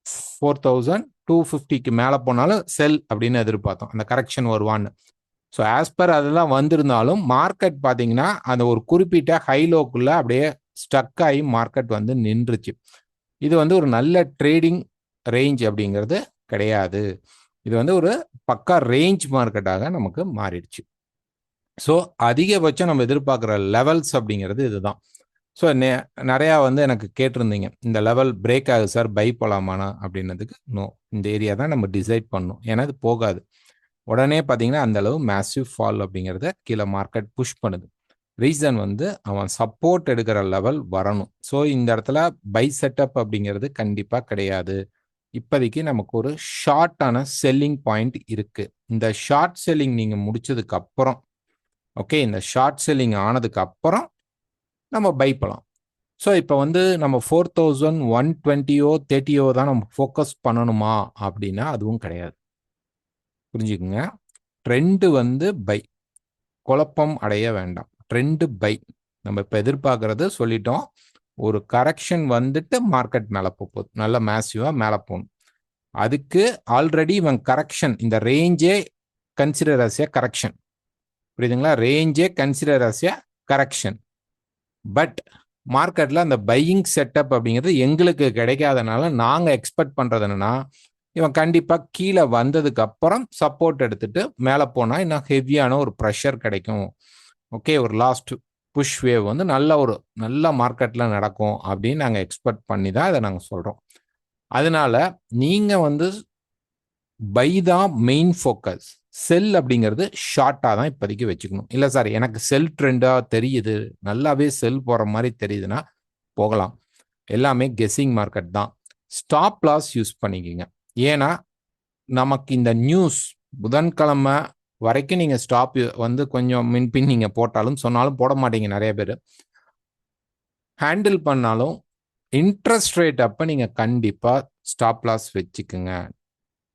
4250க்கு மேலே போனாலும் செல் அப்படின்னு எதிர்பார்த்தோம், அந்த கரெக்ஷன் வருவான்னு. ஸோ ஆஸ் பர் அதெல்லாம் வந்திருந்தாலும் மார்க்கெட் பார்த்தீங்கன்னா அந்த ஒரு குறிப்பிட்ட ஹைலோக்குள்ளே அப்படியே ஸ்டக் ஆகி மார்க்கெட் வந்து நின்றுச்சு. இது வந்து ஒரு நல்ல ட்ரேடிங் ரேஞ்ச் அப்படிங்கிறது கிடையாது. இது வந்து ஒரு பக்கா ரேஞ்ச் மார்க்கெட்டாக நமக்கு மாறிடுச்சு. ஸோ அதிகபட்சம் நம்ம எதிர்பார்க்குற லெவல்ஸ் அப்படிங்கிறது இதுதான். ஸோ நிறையா வந்து எனக்கு கேட்டிருந்தீங்க, இந்த லெவல் பிரேக் ஆகுது சார், பை போகலாமானா அப்படின்னதுக்கு. நோ, இந்த ஏரியா தான் நம்ம டிசைட் பண்ணணும். ஏன்னா இது போகாது உடனே பார்த்தீங்கன்னா அந்த அளவு மேசிவ் ஃபால் அப்படிங்கிறத கீழே மார்க்கெட் புஷ் பண்ணுது. ரீசன் வந்து அவன் சப்போர்ட் எடுக்கிற லெவல் வரணும். ஸோ இந்த இடத்துல பை செட்டப் அப்படிங்கிறது கண்டிப்பாக கிடையாது. இப்போதைக்கு நமக்கு ஒரு ஷார்ட்டான செல்லிங் பாயிண்ட் இருக்கு. இந்த ஷார்ட் செல்லிங் நீங்க முடிச்சதுக்கு அப்புறம், ஓகே, இந்த ஷார்ட் செல்லிங் ஆனதுக்கு அப்புறம் நம்ம பை பண்ணலாம். ஸோ இப்போ வந்து நம்ம 4120 30 தான் நம்ம ஃபோக்கஸ் பண்ணணுமா அப்படின்னா அதுவும் கிடையாது. புரிஞ்சுக்குங்க, ட்ரெண்டு வந்து பை, குழப்பம் அடைய வேண்டாம். ட்ரெண்டு பை நம்ம இப்போ எதிர்பார்க்கறது சொல்லிட்டோம். ஒரு கரெக்ஷன் வந்துட்டு மார்க்கெட் மேலே போகுது, நல்ல மேசிவா மேலே போகணும். அதுக்கு ஆல்ரெடி இவன் கரெக்ஷன், இந்த ரேஞ்சே கன்சிடர் அஸ் எ கரெக்ஷன். புரியுதுங்களா? ரேஞ்சே consider as a correction. But மார்க்கெட்ல அந்த பையிங் செட்டப் அப்படிங்கிறது எங்களுக்கு கிடைக்காதனால நாங்கள் எக்ஸ்பெக்ட் பண்றது என்னன்னா, இவன் கண்டிப்பாக கீழே வந்ததுக்கு அப்புறம் சப்போர்ட் எடுத்துட்டு மேலே போனால் இன்னும் ஹெவியான ஒரு ப்ரெஷர் கிடைக்கும். ஓகே, ஒரு லாஸ்ட் புஷ் வேவ் வந்து நல்ல மார்க்கெட்டில் நடக்கும் அப்படின்னு நாங்கள் எக்ஸ்பெக்ட் பண்ணி தான் இதை நாங்கள் சொல்கிறோம். அதனால நீங்கள் வந்து பை தான் மெயின் ஃபோக்கஸ். செல் அப்படிங்கிறது ஷார்ட்டாக தான் இப்போதைக்கு வச்சுக்கணும். இல்லை சார் எனக்கு செல் ட்ரெண்டாக தெரியுது, நல்லாவே செல் போகிற மாதிரி தெரியுதுன்னா போகலாம். எல்லாமே கெஸ்ஸிங் மார்க்கெட் தான். ஸ்டாப் லாஸ் யூஸ் பண்ணிக்கிங்க. ஏன்னா நமக்கு இந்த நியூஸ் புதன்கிழமை வரைக்கும் நீங்கள் ஸ்டாப் வந்து கொஞ்சம் மின்பின் நீங்கள் போட்டாலும் சொன்னாலும் போட மாட்டீங்க. நிறைய பேர் ஹேண்டில் பண்ணாலும் இன்ட்ரெஸ்ட் ரேட் அப்போ நீங்கள் கண்டிப்பாக ஸ்டாப் லாஸ் வச்சுக்குங்க.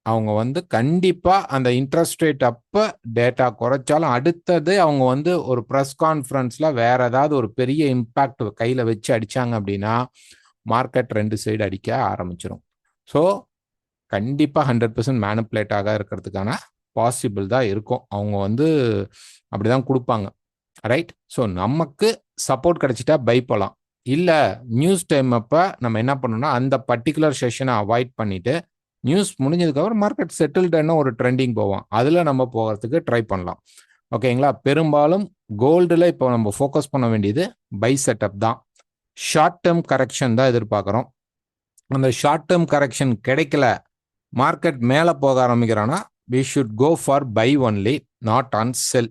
அவங்க வந்து கண்டிப்பாக அந்த இன்ட்ரெஸ்ட் ரேட் அப்போ டேட்டா குறைச்சாலும் அடுத்தது அவங்க வந்து ஒரு ப்ரெஸ் கான்ஃபரன்ஸில் வேற ஏதாவது ஒரு பெரிய இம்பேக்ட் கையில் வச்சு அடித்தாங்க அப்படின்னா மார்க்கெட் ரெண்டு சைடு அடிக்க ஆரம்பிச்சிடும். ஸோ கண்டிப்பாக 100% மேனிப்புலேட் ஆக இருக்கிறதுக்கான பாசிபிள் தான் இருக்கும். அவங்க வந்து அப்படிதான் கொடுப்பாங்க, ரைட்? ஸோ நமக்கு சப்போர்ட் கிடைச்சிட்டா பை போகலாம். இல்லை நியூஸ் டைம் அப்போ நம்ம என்ன பண்ணணும்னா அந்த பர்டிகுலர் செஷனை அவாய்ட் பண்ணிட்டு நியூஸ் முடிஞ்சதுக்கப்புறம் மார்க்கெட் செட்டில்டுன்னு ஒரு ட்ரெண்டிங் போவோம், அதில் நம்ம போகிறதுக்கு ட்ரை பண்ணலாம். ஓகேங்களா? பெரும்பாலும் கோல்டில் இப்போ நம்ம ஃபோக்கஸ் பண்ண வேண்டியது பை செட்டப் தான். ஷார்ட் டேர்ம் கரெக்ஷன் தான் எதிர்பார்க்குறோம். அந்த ஷார்ட் டேர்ம் கரெக்ஷன் கிடைக்கல, மார்க்கெட் மேலே போக ஆரம்பிக்கிறான்னா we should go for buy only, not on sell.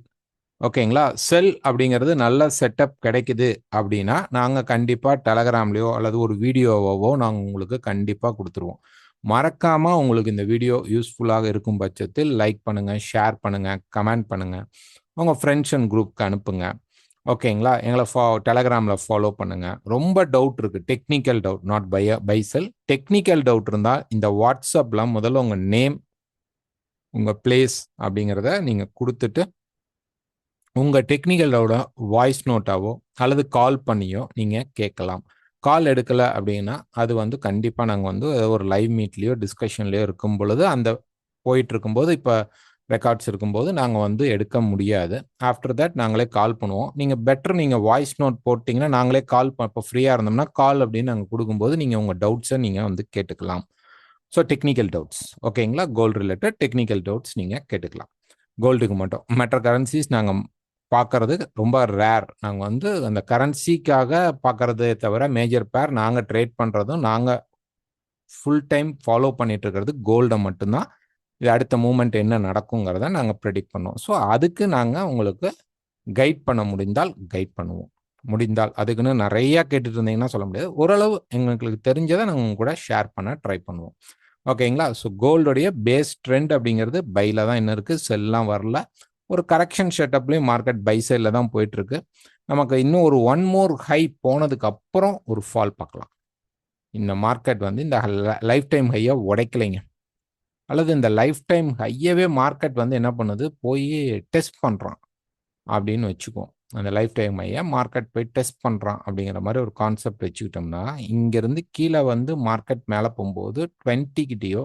ஓகேங்களா? செல் அப்படிங்கிறது நல்ல செட்டப் கிடைக்குது அப்படின்னா, நாங்க கண்டிப்பா டெலகிராம்லயோ அல்லது ஒரு வீடியோவோ நாங்க உங்களுக்கு கண்டிப்பா குடுத்துருவோம். மறக்காம உங்களுக்கு இந்த வீடியோ யூஸ்ஃபுல்லாக இருக்கும் பட்சத்தில் லைக் பண்ணுங்க, ஷேர் பண்ணுங்க, கமெண்ட் பண்ணுங்க. உங்க ஃப்ரெண்ட்ஸ் அண்ட் குரூப்க்கு அனுப்புங்க. ஓகேங்களா? எங்கள டெலகிராம்ல ஃபாலோ பண்ணுங்க. ரொம்ப டவுட் இருக்கு. Technical doubt, not by sell. Technical doubt இருந்தா இந்த வாட்ஸ்அப்ல முதல்ல உங்க நேம், உங்க பிளேஸ் அப்படிங்கிறத நீங்க குடுத்துட்டு, உங்க டெக்னிக்கலோட வாய்ஸ் நோட்டாவோ அல்லது கால் பண்ணியோ நீங்க கேட்கலாம். கால் எடுக்கல அப்படின்னா, அது வந்து கண்டிப்பா நாங்க வந்து ஒரு லைவ் மீட்லயோ, டிஸ்கஷன்லயோ இருக்கும் பொழுது, அந்த போயிட்டு இருக்கும்போது, இப்ப ரெக்கார்ட்ஸ் இருக்கும்போது நாங்க வந்து எடுக்க முடியாது. ஆஃப்டர் தட் நாங்களே கால் பண்ணுவோம். நீங்க பெட்டர் நீங்க வாய்ஸ் நோட் போட்டீங்கன்னா, நாங்களே கால் இப்போ ஃப்ரீயா இருந்தோம்னா, கால் அப்படின்னு நாங்க குடுக்கும்போது, நீங்க உங்க டவுட்ஸ நீங்க வந்து கேட்டுக்கலாம். ஸோ டெக்னிக்கல் டவுட்ஸ் ஓகேங்களா? கோல்ட் ரிலேட்டட் டெக்னிக்கல் டவுட்ஸ் நீங்க கேட்டுக்கலாம். கோல்டுக்கு மட்டும். மற்ற கரன்சிஸ் நாங்க பார்க்கறது ரொம்ப ரேர். நாங்க வந்து அந்த கரன்சிக்காக பார்க்கறதே தவிர, மேஜர் பேர் நாங்க ட்ரேட் பண்றதும், நாங்க ஃபுல் டைம் ஃபாலோ பண்ணிட்டு இருக்கிறது கோல்ட மட்டும் தான். இது அடுத்த மூவ்மெண்ட் என்ன நடக்குங்கிறத நாங்க பிரெடிக்ட் பண்ணுவோம். ஸோ அதுக்கு நாங்க உங்களுக்கு கைட் பண்ண முடிந்தால் கைட் பண்ணுவோம். முடிந்தால் அதுக்குன்னு நெறைய கேட்டுட்டு இருந்தீங்கன்னா சொல்ல முடியாது. ஓரளவு எங்களுக்கு தெரிஞ்சத நாங்க உங்க கூட ஷேர் பண்ண ட்ரை பண்ணுவோம். ஓகேங்களா? ஸோ கோல்டுடைய பேஸ் ட்ரெண்ட் அப்படிங்கிறது பைல தான் இன்னும் இருக்கு. செல்லாம் வரல. ஒரு கரெக்ஷன் செட்டப்லயும் மார்க்கெட் பை சைட்ல தான் போயிட்டு இருக்கு. நமக்கு இன்னும் ஒரு ஒன் மோர் ஹை போனதுக்கு அப்புறம் ஒரு ஃபால் பார்க்கலாம். இந்த மார்க்கெட் வந்து இந்த லைஃப் டைம் ஹைய உடைக்கலைங்க. அல்லது இந்த லைஃப் டைம் ஹையவே மார்க்கெட் வந்து என்ன பண்ணுது, போய் டெஸ்ட் பண்றான் அப்படின்னு வச்சுக்குவோம். அந்த லைஃப் டைம் ஹைய மார்க்கெட் போய் டெஸ்ட் பண்றான் அப்படிங்கிற மாதிரி ஒரு கான்செப்ட் வச்சுக்கிட்டோம்னா, இங்கிருந்து கீழே வந்து மார்க்கெட் மேலே போகும்போது 20 கிட்டயோ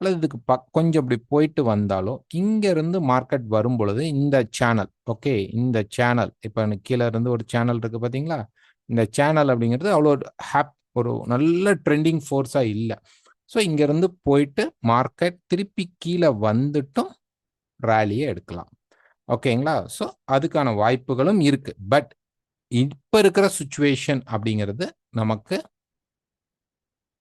அல்லது இதுக்கு கொஞ்சம் இப்படி போயிட்டு வந்தாலோ, இங்க இருந்து மார்க்கெட் வரும்பொழுது இந்த சேனல், ஓகே, இந்த சேனல் இப்ப எனக்கு கீழ இருந்து ஒரு சேனல் இருக்கு பார்த்தீங்களா? இந்த சேனல் அப்படிங்கிறது அவ்வளோ ஒரு நல்ல ட்ரெண்டிங் ஃபோர்ஸா இல்ல. ஸோ இங்கருந்து போயிட்டு மார்க்கெட் திருப்பி கீழ வந்துட்டும் ராலிய எடுக்கலாம். ஓகேங்களா? ஸோ அதுக்கான வாய்ப்புகளும் இருக்கு. பட் இப்ப இருக்கிற சிச்சுவேஷன் அப்படிங்கிறது நமக்கு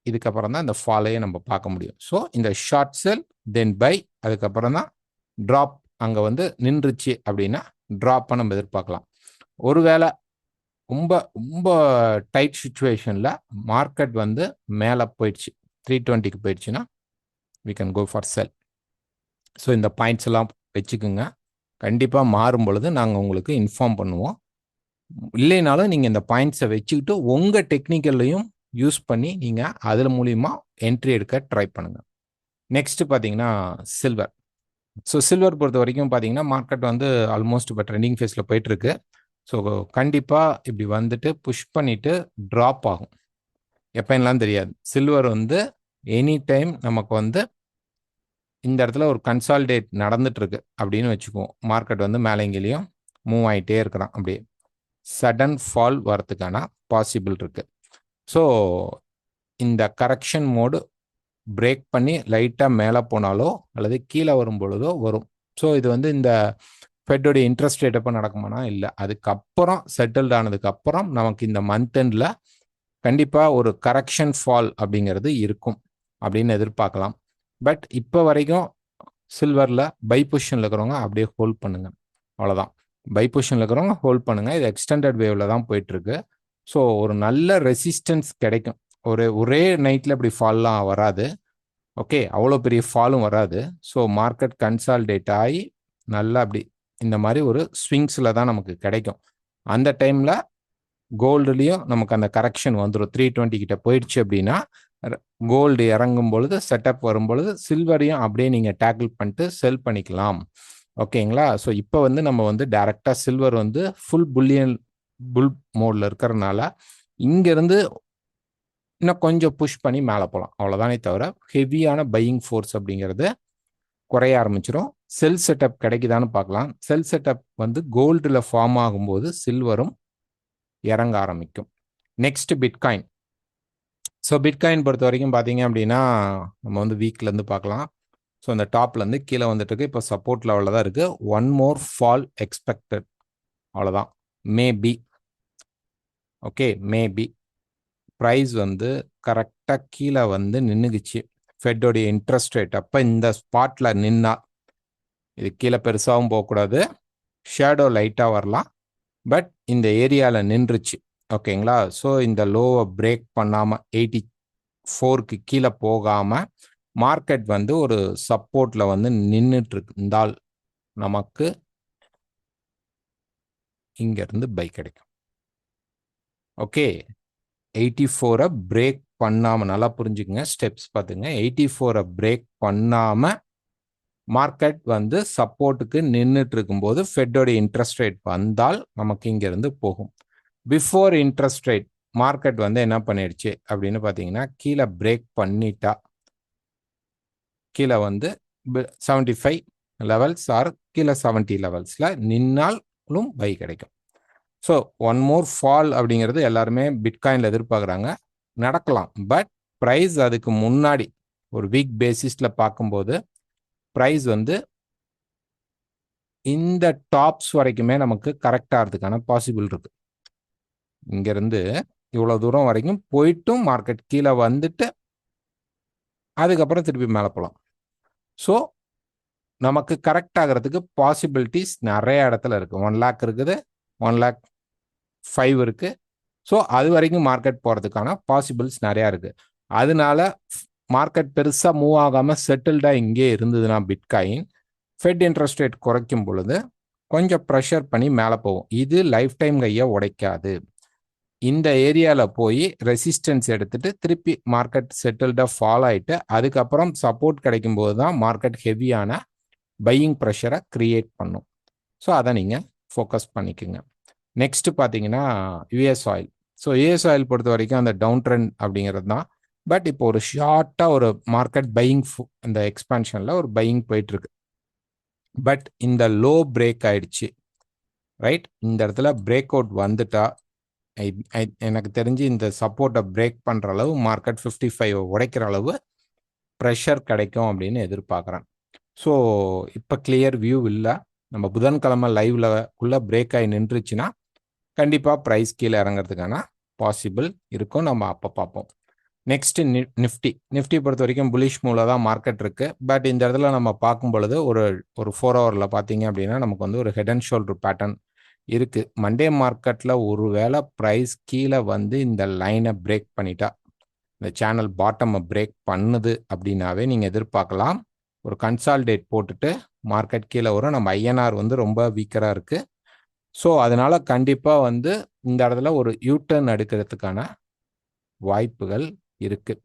இதுக்கப்புறம் தான் இந்த ஃபாலையே நம்ம பார்க்க முடியும். ஸோ இந்த ஷார்ட் செல், தென் பை, அதுக்கப்புறம் தான் ட்ராப். அங்க வந்து நின்றுச்சு அப்படின்னா ட்ராப்ப நம்ம எதிர்பார்க்கலாம். ஒருவேளை ரொம்ப ரொம்ப டைட் சிச்சுவேஷன்ல மார்க்கெட் வந்து மேல போயிடுச்சு, 320க்கு போயிடுச்சுன்னா we can go for sell. So இந்த பாயிண்ட்ஸ் எல்லாம் வச்சுக்குங்க. கண்டிப்பா மாறும் பொழுது நாங்க உங்களுக்கு இன்ஃபார்ம் பண்ணுவோம். இல்லைனாலும் நீங்க இந்த பாயிண்ட்ஸை வச்சுக்கிட்டு உங்க டெக்னிக்கல்லையும் யூஸ் பண்ணி நீங்க அதுல மூலியமா என்ட்ரி எடுக்க ட்ரை பண்ணுங்க. நெக்ஸ்ட் பார்த்தீங்கன்னா சில்வர். ஸோ சில்வர் பொறுத்த வரைக்கும் பார்த்தீங்கன்னா மார்க்கெட் வந்து ஆல்மோஸ்ட் இப்போ ட்ரெண்டிங் ஃபேஸ்ல போயிட்டு இருக்கு. ஸோ கண்டிப்பா இப்படி வந்துட்டு புஷ் பண்ணிட்டு ட்ராப் ஆகும். எப்பன்னுலாம் தெரியாது. சில்வர் வந்து எனி டைம் நமக்கு வந்து இந்த இடத்துல ஒரு கன்சாலிடேட் நடந்துட்டு இருக்கு அப்படின்னு வச்சுக்குவோம். மார்க்கெட் வந்து மேலேங்கிலையும் மூவ் ஆகிட்டே இருக்கிறான். அப்படியே சடன் ஃபால் வரதுக்கான பாசிபிள் இருக்கு. ஸோ இந்த கரெக்ஷன் மோடு பிரேக் பண்ணி லைட்டாக மேலே போனாலோ அல்லது கீழே வரும் பொழுதோ வரும். ஸோ இது வந்து இந்த ஃபெட்டோடைய இன்ட்ரெஸ்ட் ரேட் எப்போ நடக்குமானா இல்லை, அதுக்கப்புறம் செட்டில்ட் ஆனதுக்கு அப்புறம் நமக்கு இந்த மந்த் எண்டில் கண்டிப்பாக ஒரு கரெக்ஷன் ஃபால் அப்படிங்கிறது இருக்கும் அப்படின்னு எதிர்பார்க்கலாம். பட் இப்போ வரைக்கும் சில்வரில் பை பொசிஷனில் இருக்கிறவங்க அப்படியே ஹோல்ட் பண்ணுங்க. அவ்வளோதான். பை பொசிஷனில் இருக்கிறவங்க ஹோல்ட் பண்ணுங்க. இது எக்ஸ்டெண்டட் வேவ்ல தான் போயிட்டு இருக்கு. ஸோ ஒரு நல்ல ரெசிஸ்டன்ஸ் கிடைக்கும். ஒரே நைட்டில் இப்படி ஃபால்லாம் வராது. ஓகே, அவ்வளோ பெரிய ஃபாலும் வராது. ஸோ மார்க்கெட் கன்சாலிடேட் ஆகி நல்லா அப்படி இந்த மாதிரி ஒரு ஸ்விங்ஸில் தான் நமக்கு கிடைக்கும். அந்த டைமில் கோல்டுலேயும் நமக்கு அந்த கரெக்ஷன் வந்துடும். 320 கிட்ட போயிடுச்சு அப்படின்னா கோல்டு இறங்கும் பொழுது, செட்டப் வரும் பொழுது சில்வரையும் அப்படியே நீங்கள் டேக்கிள் பண்ணிட்டு செல் பண்ணிக்கலாம். ஓகேங்களா? ஸோ இப்போ வந்து நம்ம வந்து டைரக்டாக சில்வர் வந்து ஃபுல் புல் மோடில் இருக்கிறதுனால இங்கேருந்து இன்னும் கொஞ்சம் புஷ் பண்ணி மேலே போகலாம். அவ்வளோதானே தவிர ஹெவியான பையிங் ஃபோர்ஸ் அப்படிங்கிறது குறைய ஆரம்பிச்சிடும். செல் செட்டப் கிடைக்குதான்னு பார்க்கலாம். செல் செட்டப் வந்து கோல்டில் ஃபார்ம் ஆகும்போது சில்வரும் இறங்க ஆரம்பிக்கும். Next bitcoin. ஸோ பிட்காயின் பொறுத்த வரைக்கும் பார்த்தீங்க அப்படின்னா நம்ம வந்து வீக்லேருந்து பார்க்கலாம். ஸோ அந்த டாப்லேருந்து கீழே வந்துட்டு இருக்கு. இப்போ சப்போர்ட் லெவலில் தான் இருக்குது. One more fall expected. அவ்வளோதான். மேபி. ஓகே, மேபி ப்ரைஸ் வந்து கரெக்டாக கீழே வந்து நின்றுக்குச்சு. ஃபெட்டோடைய இன்ட்ரெஸ்ட் ரேட் அப்போ இந்த ஸ்பாட்டில் நின்னா இது கீழே பெருசாகவும் போகக்கூடாது, ஷேடோ லைட்டாக வரலாம், பட் இந்த ஏரியாவில் நின்றுச்சு. ஓகேங்களா? ஸோ இந்த லோவை பிரேக் பண்ணாமல் 84க்கு கீழே போகாமல் மார்க்கெட் வந்து ஒரு சப்போர்ட்டில் வந்து நின்றுட்டு இருந்தால் நமக்கு இங்கேருந்து பை கிடைக்கும். ஓகே, 84 பிரேக் பண்ணாமல், நல்லா புரிஞ்சுக்கங்க, ஸ்டெப்ஸ் பார்த்துங்க. 84 பிரேக் பண்ணாமல் மார்க்கெட் வந்து சப்போர்ட்டுக்கு நின்றுட்டு இருக்கும்போது ஃபெட்டோட இன்ட்ரெஸ்ட் ரேட் வந்தால் நமக்கு இங்கேருந்து போகும். பிஃபோர் இன்ட்ரெஸ்ட் ரேட் மார்க்கெட் வந்து என்ன பண்ணிடுச்சு அப்படின்னு பார்த்தீங்கன்னா, கீழே பிரேக் பண்ணிட்டா கீழே வந்து 75 லெவல்ஸ் ஆர் கீழே 70 லெவல்ஸில் நின்னாலும் பை கிடைக்கும். ஸோ ஒன் மோர் ஃபால் அப்படிங்கிறது எல்லாருமே பிட்காயினில் எதிர்பார்க்குறாங்க, நடக்கலாம். பட் ப்ரைஸ் அதுக்கு முன்னாடி ஒரு வீக் பேசிஸில் பார்க்கும்போது ப்ரைஸ் வந்து இந்த டாப்ஸ் வரைக்குமே நமக்கு கரெக்டாக ஆகிறதுக்கான பாசிபிள் இருக்கு. இங்கேருந்து இவ்வளோ தூரம் வரைக்கும் போயிட்டும் மார்க்கெட் கீழே வந்துட்டு அதுக்கப்புறம் திருப்பி மேலே போகலாம். ஸோ நமக்கு கரெக்ட் ஆகிறதுக்கு பாசிபிலிட்டிஸ் நிறைய இடத்துல இருக்குது. 1 lakh இருக்குது, 1,05,000 இருக்குது. ஸோ அது வரைக்கும் மார்க்கெட் போகிறதுக்கான பாசிபிள்ஸ் நிறையா இருக்குது. அதனால மார்க்கெட் பெருசாக மூவ் ஆகாமல் செட்டில்டாக இங்கே இருந்ததுன்னா பிட்காயின் ஃபெட் இன்ட்ரெஸ்ட் ரேட் குறைக்கும் பொழுது கொஞ்சம் ப்ரெஷர் பண்ணி மேலே போகும். இது லைஃப் டைம் கையை உடைக்காது. இந்த ஏரியாவில் போய் ரெசிஸ்டன்ஸ் எடுத்துட்டு திருப்பி மார்க்கெட் செட்டில்டாக ஃபால் ஆகிட்டு அதுக்கப்புறம் சப்போர்ட் கிடைக்கும் போது தான் மார்க்கெட் ஹெவியான பையிங் ப்ரெஷரை க்ரியேட் பண்ணும். ஸோ அதை நீங்கள் ஃபோக்கஸ் பண்ணிக்கோங்க. நெக்ஸ்ட் பார்த்தீங்கன்னா US oil. So US oil பொறுத்த வரைக்கும் அந்த டவுன் ட்ரெண்ட் அப்படிங்கிறது தான். பட் இப்போ ஒரு ஷார்ட்டாக ஒரு மார்க்கெட் பையிங் இந்த எக்ஸ்பான்ஷனில் ஒரு பையிங் போயிட்டுருக்கு. பட் இந்த லோ பிரேக் ஆயிடுச்சு, ரைட்? இந்த இடத்துல பிரேக் அவுட் வந்துட்டா எனக்கு தெரிஞ்சு இந்த சப்போர்ட்டை பிரேக் பண்ணுற அளவு மார்க்கெட் 55 உடைக்கிற அளவு ப்ரெஷர் கிடைக்கும் அப்படின்னு எதிர்பார்க்குறேன். ஸோ இப்போ கிளியர் வியூ இல்லை. நம்ம புதன்கிழமை லைவ்ல உள்ள பிரேக் ஆகி நின்றுச்சுன்னா கண்டிப்பாக ப்ரைஸ் கீழே இறங்கிறதுக்கான பாசிபிள் இருக்கும். நம்ம அப்போ பார்ப்போம். நெக்ஸ்ட் நிஃப்டி பொறுத்த வரைக்கும் புலிஷ் மூலம் தான் மார்க்கெட் இருக்குது. பட் இந்த இடத்துல நம்ம பார்க்கும் பொழுது ஒரு 4 ஹவரில் பார்த்தீங்க அப்படின்னா நமக்கு வந்து ஒரு ஹெட் அண்ட் ஷோல்டர் பேட்டர்ன் இருக்குது. மண்டே மார்க்கெட்டில் ஒரு வேளை ப்ரைஸ் கீழே வந்து இந்த லைனை பிரேக் பண்ணிட்டா, இந்த சேனல் பாட்டமை பிரேக் பண்ணுது அப்படின்னாவே நீங்கள் எதிர்பார்க்கலாம் ஒரு கன்சால்டேட் போட்டுட்டு மார்க்கெட் கீழே வரும். நம்ம ஐஎன்ஆர் வந்து ரொம்ப வீக்கராக இருக்குது. ஸோ அதனால கண்டிப்பாக வந்து இந்த இடத்துல ஒரு யூட்டர்ன் எடுக்கிறதுக்கான வாய்ப்புகள் இருக்குது.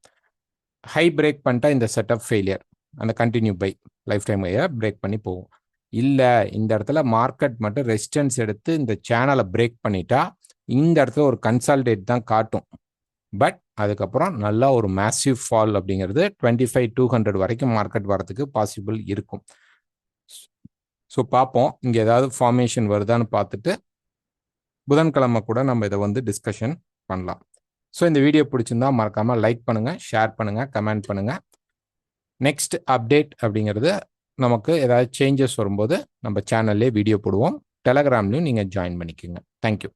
ஹை பிரேக் பண்ணிட்டா இந்த செட்டப் ஃபெயிலியர், அந்த கண்டினியூ பை லைஃப் டைம் ஐயா பிரேக் பண்ணி போகும். இல்லை இந்த இடத்துல மார்க்கெட் மட்டும் ரெசிஸ்டன்ஸ் எடுத்து இந்த சேனலை பிரேக் பண்ணிட்டா இந்த இடத்துல ஒரு கன்சால்டேட் தான் காட்டும். பட் அதுக்கப்புறம் நல்லா ஒரு மேசிவ் ஃபால் அப்படிங்கிறது 25,200 வரைக்கும் மார்க்கெட் வரதுக்கு பாசிபிள் இருக்கும். ஸோ பார்ப்போம், இங்கே ஏதாவது ஃபார்மேஷன் வருதான்னு பார்த்துட்டு புதன்கிழமை கூட நம்ம இதை வந்து டிஸ்கஷன் பண்ணலாம். ஸோ இந்த வீடியோ பிடிச்சிருந்தா மறக்காமல் லைக் பண்ணுங்கள், ஷேர் பண்ணுங்கள், கமெண்ட் பண்ணுங்கள். நெக்ஸ்ட் அப்டேட் அப்படிங்கிறது நமக்கு ஏதாவது சேஞ்சஸ் வரும்போது நம்ம சேனல்லே வீடியோ போடுவோம். டெலகிராம்லையும் நீங்கள் ஜாயின் பண்ணிக்கோங்க. தேங்க்யூ.